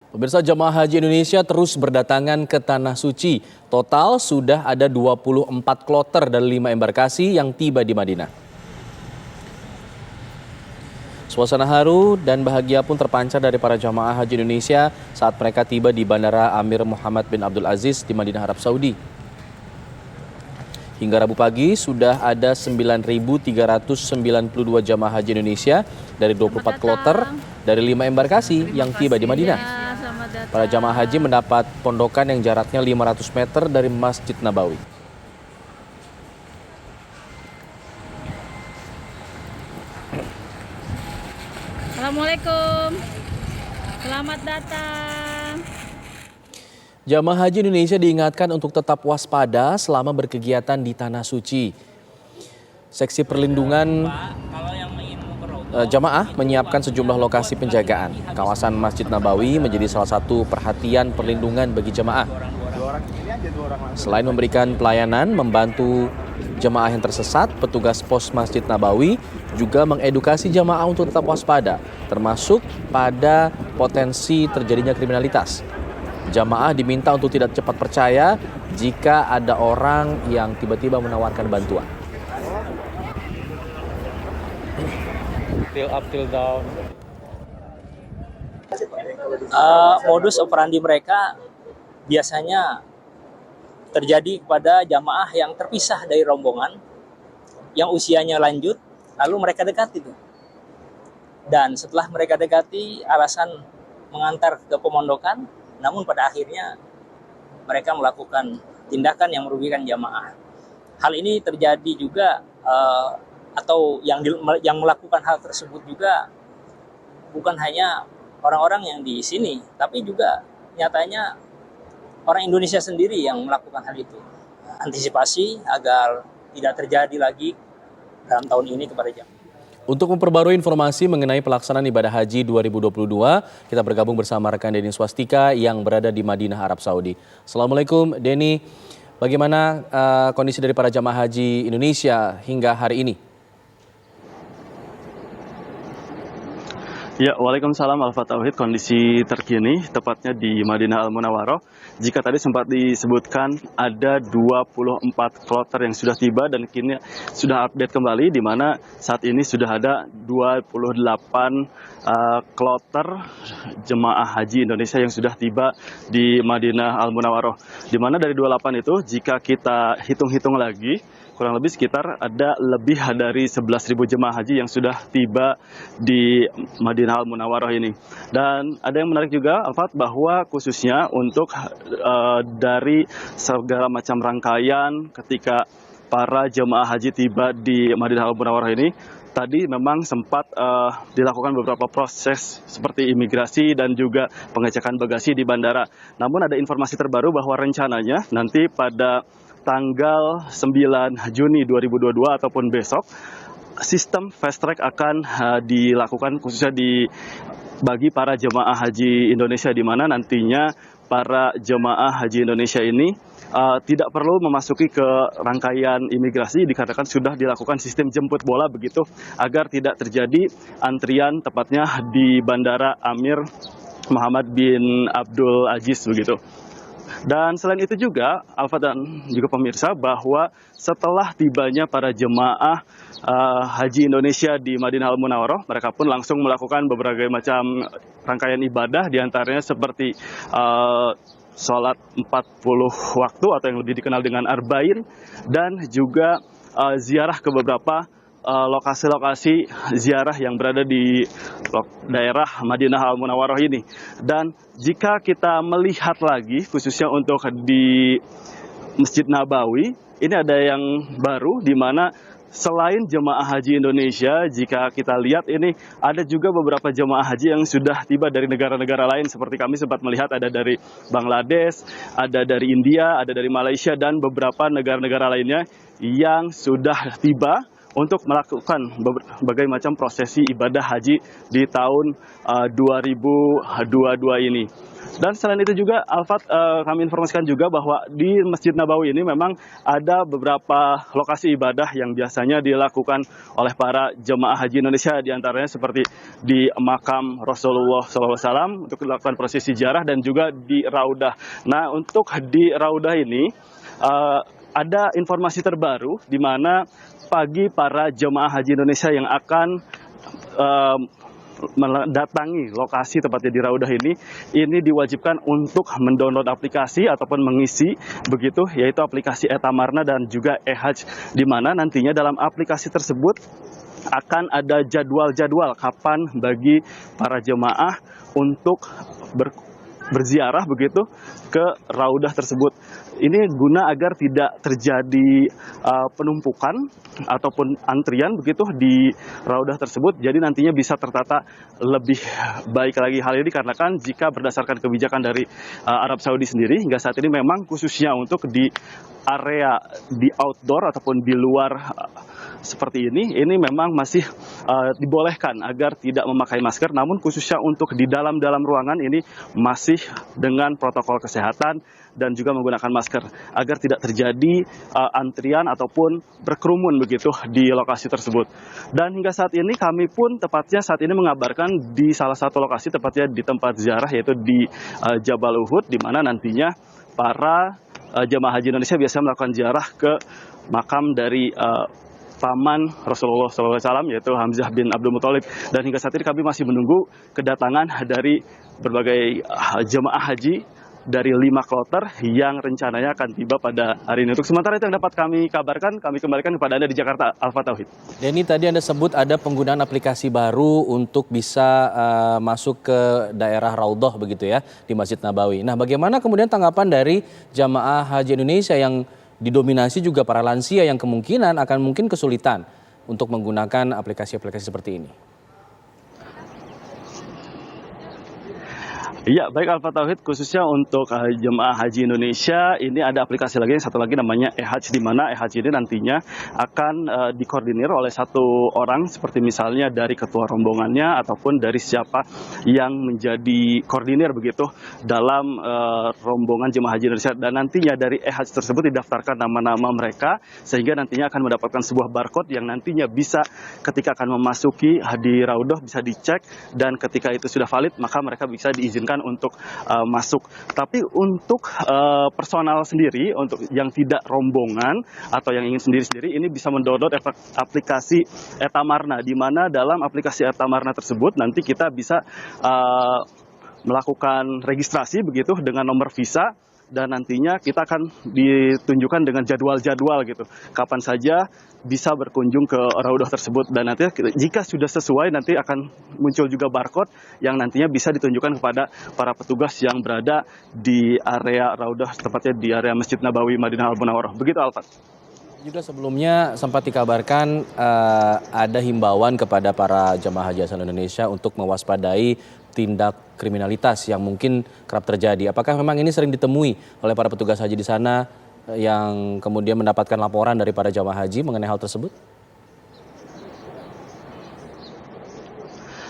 Pemirsa, jemaah haji Indonesia terus berdatangan ke Tanah Suci. Total sudah ada 24 kloter dari 5 embarkasi yang tiba di Madinah. Suasana haru dan bahagia pun terpancar dari para jemaah haji Indonesia saat mereka tiba di Bandara Amir Muhammad bin Abdul Aziz di Madinah, Arab Saudi. Hingga Rabu pagi sudah ada 9.392 jemaah haji Indonesia dari 24 kloter dari 5 embarkasi yang tiba di Madinah. Para jamaah haji mendapat pondokan yang jaraknya 500 meter dari Masjid Nabawi. Assalamualaikum, selamat datang. Jamaah haji Indonesia diingatkan untuk tetap waspada selama berkegiatan di Tanah Suci. Seksi perlindungan jamaah menyiapkan sejumlah lokasi penjagaan. Kawasan Masjid Nabawi menjadi salah satu perhatian perlindungan bagi jemaah. Selain memberikan pelayanan, membantu jemaah yang tersesat, petugas pos Masjid Nabawi juga mengedukasi jemaah untuk tetap waspada, termasuk pada potensi terjadinya kriminalitas. Jamaah diminta untuk tidak cepat percaya jika ada orang yang tiba-tiba menawarkan bantuan. Till up, till down. Modus operandi mereka biasanya terjadi kepada jamaah yang terpisah dari rombongan, yang usianya lanjut, lalu mereka dekati itu. Dan setelah mereka dekati, alasan mengantar ke pemondokan, namun pada akhirnya mereka melakukan tindakan yang merugikan jamaah. Hal ini terjadi juga atau yang melakukan hal tersebut juga bukan hanya orang-orang yang di sini, tapi juga nyatanya orang Indonesia sendiri yang melakukan hal itu. Antisipasi agar tidak terjadi lagi dalam tahun ini kepada jamaah. Untuk memperbarui informasi mengenai pelaksanaan ibadah haji 2022, kita bergabung bersama rekan Denny Swastika yang berada di Madinah, Arab Saudi. Assalamualaikum Denny, bagaimana kondisi dari para jamaah haji Indonesia hingga hari ini? Ya, Waalaikumsalam Al-Fatauhid. Kondisi terkini tepatnya di Madinah Al-Munawwaroh. Jika tadi sempat disebutkan ada 24 kloter yang sudah tiba dan kini sudah update kembali di mana saat ini sudah ada 28 kloter jemaah haji Indonesia yang sudah tiba di Madinah Al-Munawwaroh. Di mana dari 28 itu jika kita hitung-hitung lagi kurang lebih sekitar ada lebih dari 11.000 jemaah haji yang sudah tiba di Madinah Al-Munawwaroh ini. Dan ada yang menarik juga, Alfat, bahwa khususnya untuk dari segala macam rangkaian ketika para jemaah haji tiba di Madinah Al-Munawwaroh ini, tadi memang sempat dilakukan beberapa proses seperti imigrasi dan juga pengecekan bagasi di bandara. Namun ada informasi terbaru bahwa rencananya nanti pada tanggal 9 Juni 2022 ataupun besok, sistem fast track akan dilakukan khususnya bagi para jemaah haji Indonesia, di mana nantinya para jemaah haji Indonesia ini tidak perlu memasuki ke rangkaian imigrasi dikarenakan sudah dilakukan sistem jemput bola begitu agar tidak terjadi antrian tepatnya di Bandara Amir Muhammad bin Abdul Aziz begitu. Dan selain itu juga, Alfa dan juga pemirsa, bahwa setelah tibanya para jemaah haji Indonesia di Madinah Al-Munawwaroh, mereka pun langsung melakukan berbagai macam rangkaian ibadah, diantaranya seperti sholat 40 waktu atau yang lebih dikenal dengan Arba'in, dan juga ziarah ke beberapa lokasi-lokasi ziarah yang berada di daerah Madinah Al-Munawwaroh ini. Dan jika kita melihat lagi khususnya untuk di Masjid Nabawi, ini ada yang baru di mana selain jemaah haji Indonesia, jika kita lihat ini ada juga beberapa jemaah haji yang sudah tiba dari negara-negara lain, seperti kami sempat melihat ada dari Bangladesh, ada dari India, ada dari Malaysia, dan beberapa negara-negara lainnya yang sudah tiba untuk melakukan berbagai macam prosesi ibadah haji di tahun 2022 ini. Dan selain itu juga, Alfat, kami informasikan juga bahwa di Masjid Nabawi ini memang ada beberapa lokasi ibadah yang biasanya dilakukan oleh para jemaah haji Indonesia, diantaranya seperti di makam Rasulullah SAW untuk dilakukan prosesi ziarah dan juga di Raudah. Nah, untuk di Raudah ini ada informasi terbaru di mana pagi para jemaah haji Indonesia yang akan mendatangi lokasi tepatnya di Raudah ini diwajibkan untuk mendownload aplikasi ataupun mengisi begitu, yaitu aplikasi Etamarna dan juga eHajj, di mana nantinya dalam aplikasi tersebut akan ada jadwal-jadwal kapan bagi para jemaah untuk berziarah begitu ke Raudah tersebut. Ini guna agar tidak terjadi penumpukan ataupun antrian begitu di Raudah tersebut. Jadi nantinya bisa tertata lebih baik lagi. Hal ini dikarenakan jika berdasarkan kebijakan dari Arab Saudi sendiri hingga saat ini memang khususnya untuk di area di outdoor ataupun di luar seperti ini memang masih dibolehkan agar tidak memakai masker, namun khususnya untuk di dalam ruangan ini masih dengan protokol kesehatan dan juga menggunakan masker agar tidak terjadi antrian ataupun berkerumun begitu di lokasi tersebut. Dan hingga saat ini kami pun tepatnya saat ini mengabarkan di salah satu lokasi tepatnya di tempat ziarah, yaitu di Jabal Uhud, di mana nantinya para jemaah haji Indonesia biasa melakukan ziarah ke makam dari paman Rasulullah SAW, yaitu Hamzah bin Abdul Muthalib. Dan hingga saat ini kami masih menunggu kedatangan dari berbagai jemaah haji dari 5 kloter yang rencananya akan tiba pada hari ini. Untuk sementara itu yang dapat kami kabarkan, kami kembalikan kepada Anda di Jakarta, Alfa Tauhid. Denny, tadi Anda sebut ada penggunaan aplikasi baru untuk bisa masuk ke daerah Raudhah begitu ya, di Masjid Nabawi. Nah, bagaimana kemudian tanggapan dari jamaah haji Indonesia yang didominasi juga para lansia yang kemungkinan akan mungkin kesulitan untuk menggunakan aplikasi-aplikasi seperti ini? Iya, baik Alfa Tauhid, khususnya untuk jemaah haji Indonesia, ini ada aplikasi lagi, satu lagi namanya eHajj, di mana eHajj ini nantinya akan dikoordinir oleh satu orang, seperti misalnya dari ketua rombongannya ataupun dari siapa yang menjadi koordinir begitu dalam rombongan jemaah haji Indonesia. Dan nantinya dari eHajj tersebut didaftarkan nama-nama mereka, sehingga nantinya akan mendapatkan sebuah barcode yang nantinya bisa ketika akan memasuki di Raudhah bisa dicek, dan ketika itu sudah valid maka mereka bisa diizinkan untuk masuk. Tapi untuk personal sendiri, untuk yang tidak rombongan atau yang ingin sendiri-sendiri, ini bisa mendownload aplikasi Etamarna, di mana dalam aplikasi Etamarna tersebut nanti kita bisa melakukan registrasi begitu dengan nomor visa, dan nantinya kita akan ditunjukkan dengan jadwal-jadwal gitu, kapan saja bisa berkunjung ke Raudhah tersebut. Dan nanti jika sudah sesuai, nanti akan muncul juga barcode yang nantinya bisa ditunjukkan kepada para petugas yang berada di area Raudhah, tepatnya di area Masjid Nabawi Madinah Al-Munawwarah. Begitu, Alfat. Juga sebelumnya sempat dikabarkan ada himbauan kepada para jemaah haji asal Indonesia untuk mewaspadai tindak kriminalitas yang mungkin kerap terjadi. Apakah memang ini sering ditemui oleh para petugas haji di sana yang kemudian mendapatkan laporan dari para jemaah haji mengenai hal tersebut?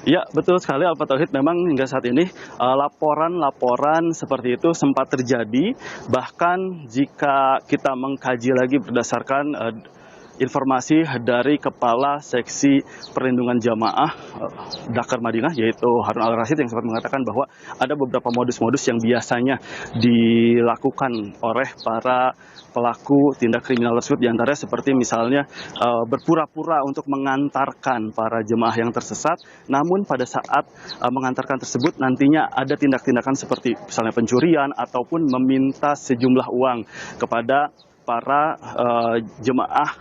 Ya, betul sekali Alfa Tauhid. Memang hingga saat ini laporan-laporan seperti itu sempat terjadi. Bahkan jika kita mengkaji lagi berdasarkan informasi dari Kepala Seksi Perlindungan Jamaah Dakar Madinah, yaitu Harun Al-Rasyid, yang sempat mengatakan bahwa ada beberapa modus-modus yang biasanya dilakukan oleh para pelaku tindak kriminal tersebut, diantaranya seperti misalnya berpura-pura untuk mengantarkan para jemaah yang tersesat, namun pada saat mengantarkan tersebut nantinya ada tindak-tindakan seperti misalnya pencurian ataupun meminta sejumlah uang kepada para jemaah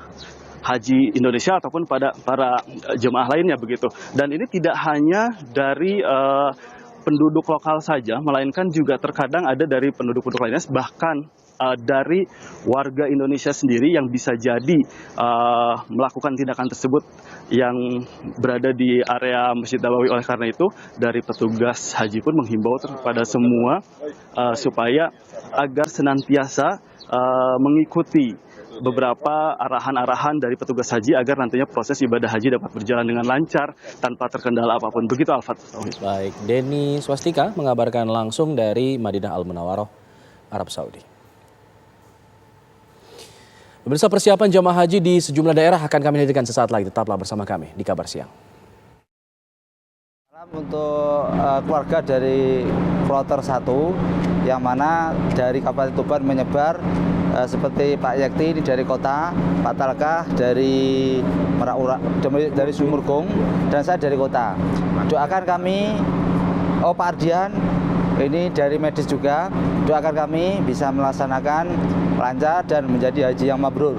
haji Indonesia ataupun pada para jemaah lainnya begitu. Dan ini tidak hanya dari penduduk lokal saja, melainkan juga terkadang ada dari penduduk-penduduk lainnya, bahkan dari warga Indonesia sendiri yang bisa jadi melakukan tindakan tersebut yang berada di area Masjid Nabawi. Oleh karena itu, dari petugas haji pun menghimbau kepada semua supaya agar senantiasa mengikuti beberapa arahan-arahan dari petugas haji agar nantinya proses ibadah haji dapat berjalan dengan lancar tanpa terkendala apapun. Begitu Alfat. Baik, Denny Swastika mengabarkan langsung dari Madinah Al Munawwaroh, Arab Saudi. Pemirsa, persiapan jamaah haji di sejumlah daerah akan kami hadirkan sesaat lagi. Tetaplah bersama kami di Kabar Siang. Untuk keluarga dari kloter 1 yang mana dari Kabupaten Tuban menyebar seperti Pak Yakti ini dari kota, Pak Talkah dari dari Sumurgung, dan saya dari kota. Doakan kami, Pak Ardian ini dari medis juga, doakan kami bisa melaksanakan lancar dan menjadi haji yang mabrur.